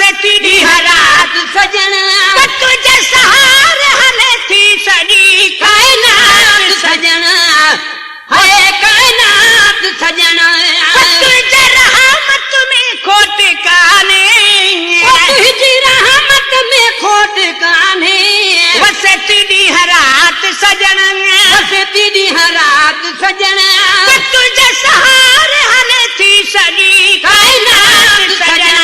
वसेती रात सजन तुझे सहारे हले थी सजी कायनात सजन है कायनात सजन तुझे रहमत में खोट काने तुझी रहमत में खोट काने वसेती रात सजन वसेती रात सजन तुझे सहारे हले थी सजी कायनात सजन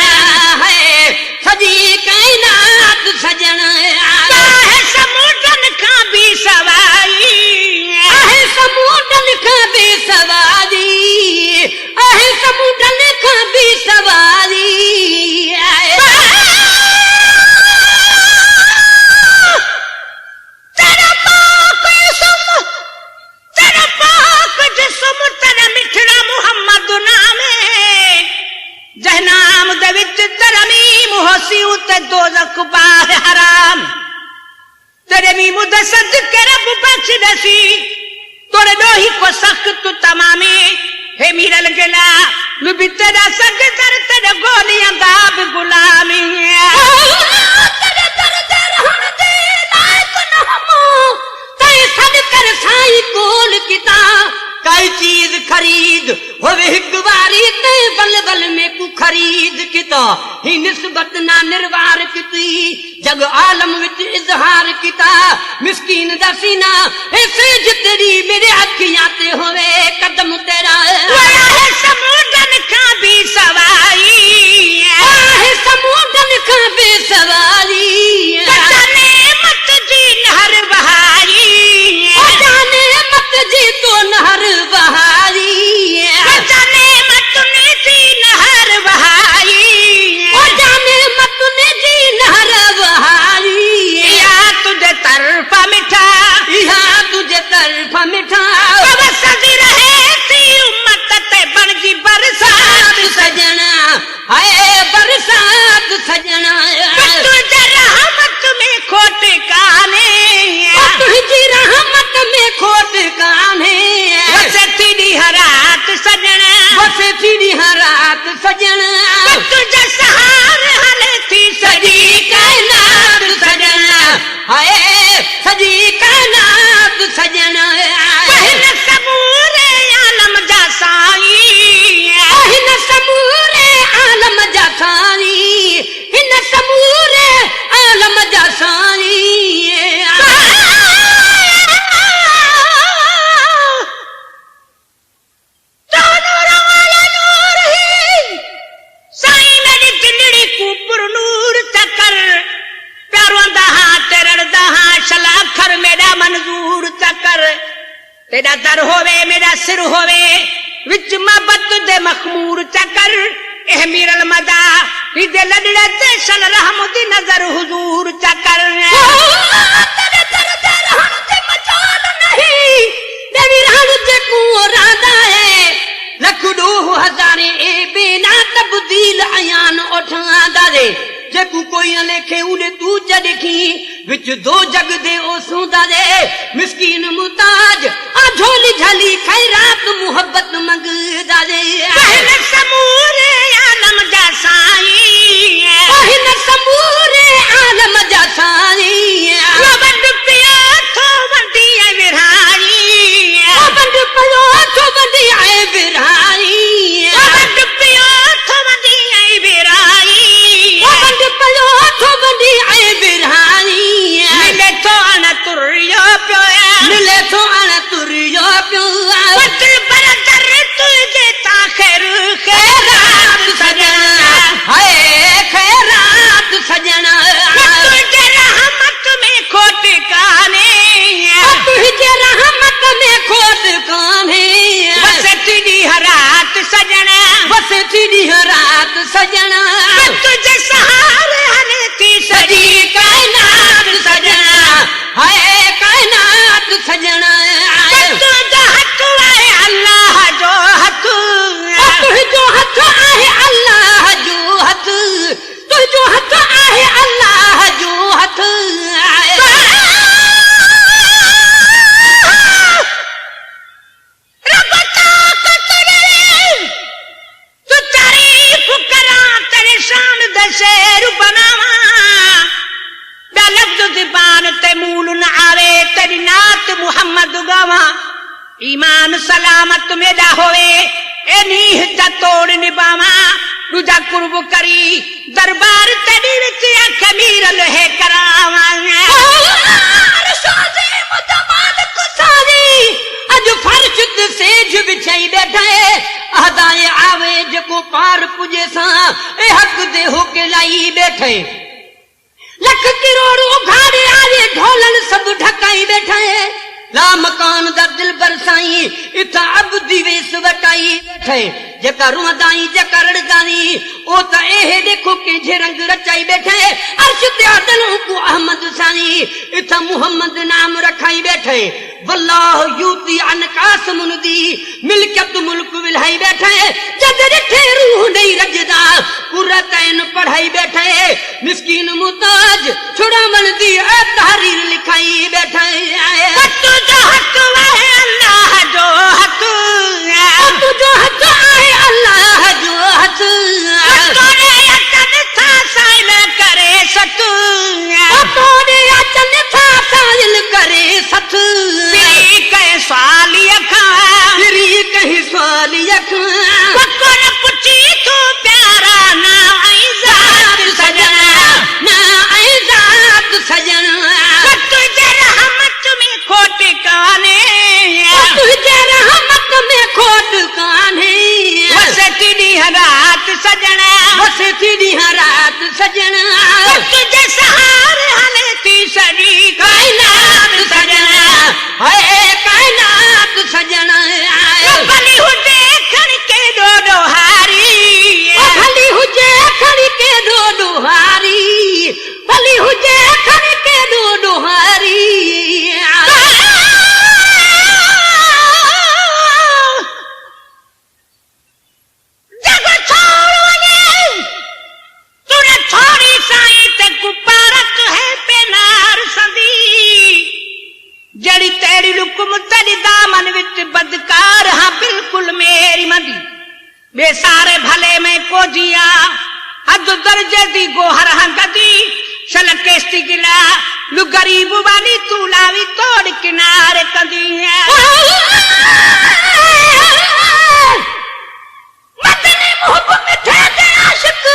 है सजी कायनात सजन है समुद्रन का भी सवारी है समुद्रन का भी सवारी है समुद्रन का भी सवारी जहनाम दे विच तरमीम होसी उते दोज़ख बार हराम तेरे मीम दे सदके रब बख्श दसी तोरे दोही को सख्त तमामे हे मीरल गला लुबी तेरा सग कर तेरे गोलियां दाब गुलामी तेरे दर हुन दे लायक न हमो तै सद कर साई कोल किता कई चीज खरीद होवे हिक बारी ते बल बल में कु खरीद किता ही निस्बत ना निर्वार किती जग आलम विच इजहार किता मिस्कीन दा सीना ऐसे जितरी मेरे अखियां ते होवे कदम तेरा है समुद्रन का भी सवारी है समुद्रन का भी सवारी जाने मत जी नहर बहारी जाने मत जी तो नहर बहारी जाने मत ने जी नहर बहारी जाने मत ने जी नहर बहारी या तुझे तरफा मिठा या तुझे तरफा मिठा सजी रहे थी उम्मत ते बन जी बरसात सजना हाय बरसात सजना तुझे रहमत में खोट काने तुझी रहमत में खोट काने वसेती रात सजना वसेती रात सजना तुझे सहारे हले थी सजी कायनात सजना हाय सजी कायनात सजना पहिन समूरे आलम जा साई पहिन समूरे आलम जा साई इन समूरे आलम जा साई तेरा दर होवे मेरा सिर होवे विच मोहब्बत दे मखमूर चकर एह मीरल मदा इदे लड़ड़े ते सल रहमत नजर हुजूर चकर तेरे दर दर हन ते मचाल नहीं देवी रहन ते को रादा है लखडो हजारे ए बिना तब्दील अयान उठांदा दे जेकू कोई लेखे उड़े तू जड़खी विच दो जग दे ओ सूंदा दे मिस्कीन मुताज आ झोली झली खैरात मोहब्बत मंगदा दे पहले समूरे आलम जा साई पहले समूरे आलम जा साई वंड पिया थो वंडी ऐ विरहाई वंड पियो थो वंडी ऐ विरहाई वंड पियो थो वंडी ऐ विरहाई वंड पियो थो वंडी ऐ विरहाई मिले तो अन तुरियो पियो मिले तो अन तुरियो पियो वतल पर दर तुझे ताखिर खैरात सजना हाय खैरात सजना तुझे रहमत में खोट काने तुझे रहमत में खोट काने वसेती रात सजना वसेती रात सजना तुझे सहारे हले थी सजी कायनात सजना हाय कायनात सजना तुझा हथ आए अल्लाह जो हथ तुझो हथ आए अल्लाह जो हथ तुझो हथ आए अल्लाह जो हथ रब ताकत दे तू तारीफ करा तेरे पावा ईमान सलामत मेरा होवे ए नीह चा तोड़ निभावा दूजा कुर्ब करी दरबार तेरी विच अख मीरल है करावा अज फर्श ते सेज बिछाई बैठा है अदाए आवे जको पार पुजे सा ए हक दे होके लाई बैठे लख करोड़ उघाड़े आवे ढोलन सब ढकाई बैठा है ला मकान दा दिल बरसाई इथा अब दिवेस वटाई बैठे जका रुदाई जका रड़दानी ओ ता एह देखो के रंग रचाई बैठे अर्श ते आदलों को अहमद सानी इथा मुहम्मद नाम रखाई बैठे वल्लाह यूती अनकास मुनदी मिल्कियत मुल्क विलाई बैठे जद रिठे रूह नहीं रजदा कुर्रतैन पढ़ाई बैठे मिस्कीन मुताज छुड़ा मन दी तहरीर लिखाई बैठे जो हक है अल्लाह जो हक तू जो हक है अल्लाह जो हक तोरे अचन था साइल करे सत तोरे अचन था साइल करे सत तेरी कह सवाली अखा तेरी कह सवाली अखा कोन पुछी तू प्यारा ना आई जात सजना ना आई जात सजना तुझे रहमत में खोट काने तुझे रहमत में खोट काने वसती दी रात सजना वसती दी रात सजना तुझे सहार हलती सरी कायनात सजना है कायनात सजना भली हो देखण के दो दोहारी भली हो देखण के दो दोहारी भली हो देखण के दो दोहारी जड़ी तेरी लुकुम तेरी दामन विच बदकार हाँ बिल्कुल मेरी मदी बेसारे भले में को जिया हद दर्जे दी गोहर हाँ गदी शलकेस्ती गिला लु गरीब वाली तू लावी तोड़ किनारे कदी है मदनी मोहब्बत में थे दे आशिक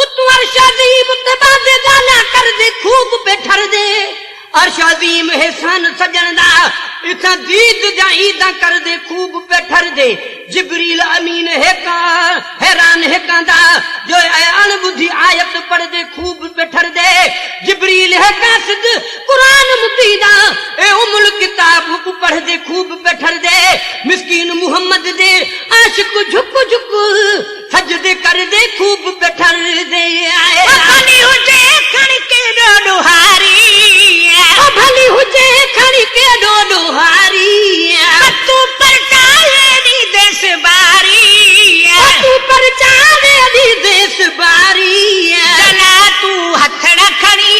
उतवर शादीब तबादे गाना कर दे खूब बैठर दे अर्शादीम एहसान सजन दा इथा दीद जाई दा कर दे खूब बैठर दे जिब्रील अमीन हेका हैरान हेका दा जो अन बुद्धि आयत पढ़ दे खूब बैठर दे जिब्रील हेका सिद कुरान मुतीदा ए उमुल किताब को पढ़ दे खूब बैठर दे मिस्कीन मुहम्मद दे आशिक झुक झुक सजदे कर दे खूब बैठर दे आए भली हो जे खण के डोहारी भली हो जे खण के डोहारी तू पर चाहे दी देश बारी तू पर चाहे दी देश बारी जला तू हथ रखनी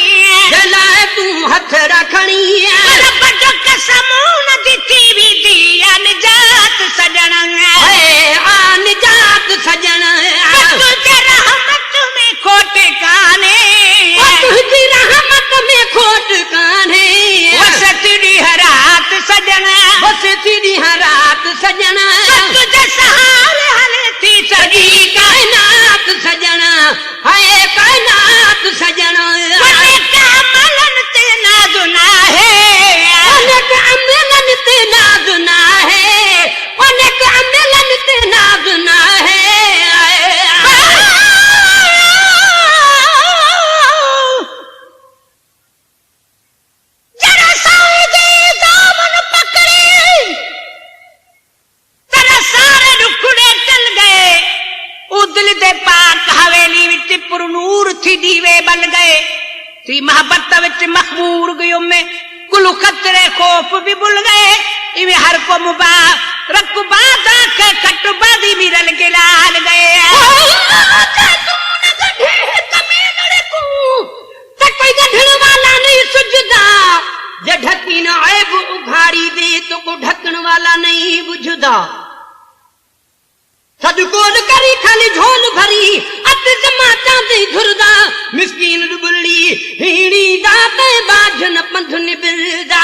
जला तू हथ रखनी रब जो कसम न दिती भी दी अनजात सजन है अनजात सजन तुझे रहमत में खोट काने तुझे रहमत में खोट काने वसती दी रात सजना वसती दी रात सजना तुझे सहारे हलती सजी कायनात सजना है कायनात सजना अनेक अमलन ते नाजुना है अनेक अमलन ते नाजुना है अनेक अमलन ते नाजुना है दीवे बल गए थी मोहब्बत विच मखबूर गयो में कुल खतरे खौफ भी बुल गए इवे हर को मुबा रकबा दा के कटबा दी मिरल के लाल गए कोई गढ़ण वाला नहीं सुझदा जे ढकी न ऐब उघाड़ी दे तो को ढकन वाला नहीं बुझदा सदकोल करी खाली झोल भरी अत जमाता दे घुरदा मिस्कीन बुल्ली हीड़ी दाते बाझन पंथ निबिरदा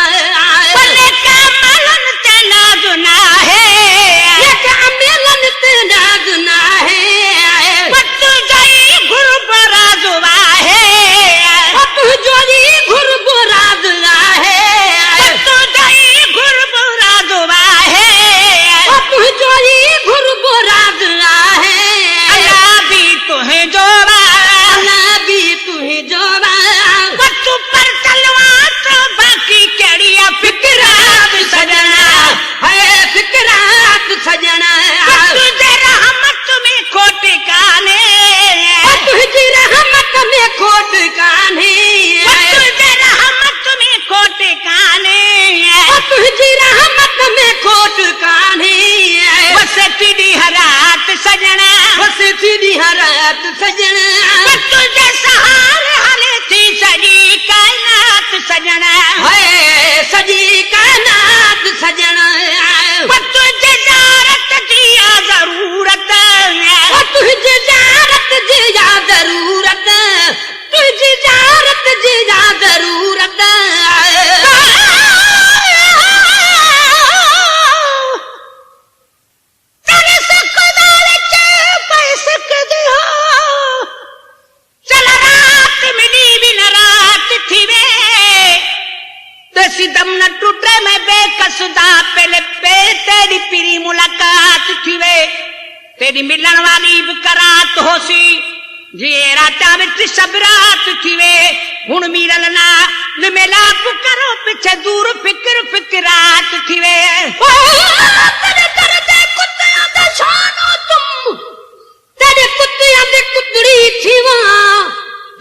भले का मलन देसी दम न टूटे मैं बेकसुदा पहले पे तेरी पीरी मुलाकात थी वे तेरी मिलन वाली करात होसी जे राता विच सब रात थी वे हुण मिलन ना मिलाप करो पिछे दूर फिक्र फिक्रात थी वे तेरे दर्दे कुत्तियां दे शानो तुम तेरे कुत्तियां दे कुतड़ी थीवा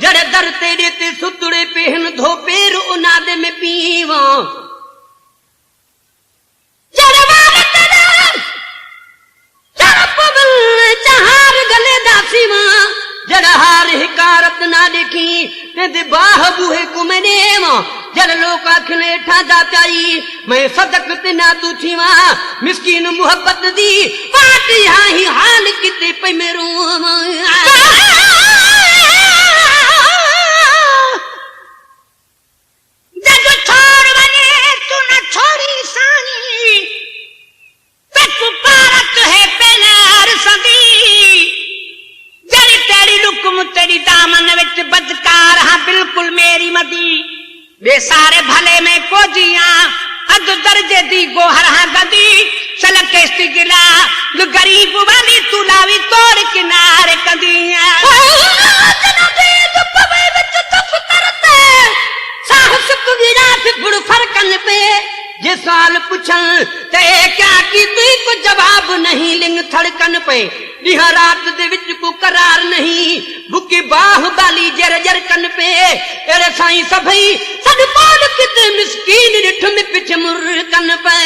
जड़े दर तेरे ते सुतड़े पहन धो पेर उना दे में पीवा जड़े वाले तेरे जड़ पवन चार गले दासीवा जड़ हार हिकारत ना देखी ते बाह बूहे कुमनेवा जड़ लोग आखले ठादा चाई मैं सदक ते ना तू थीवा मिस्कीन मोहब्बत दी बात ही हाल किते पे मेरो जग छोड़ बने तू न छोड़ी सानी तू पारत है पेनार सदी जरी तेरी लुकम तेरी दामन विच बदकार हाँ बिल्कुल मेरी मदी वे सारे भले में कोजियां अद दर्जे दी गोहर हाँ गदी सलक गिला गरीब वाली तू लावी तोड़ किनारे कदियां साहस गुड़ फरकन पे जे साल पुछन ते क्या की को जवाब नहीं लिंग थड़कन पे दिहा रात दे विच को करार नहीं बुकी बाह बाली जर जर कन पे तेरे साईं सभई सद पाल किते मिस्कीन रिठ में पिछ मुर कन पे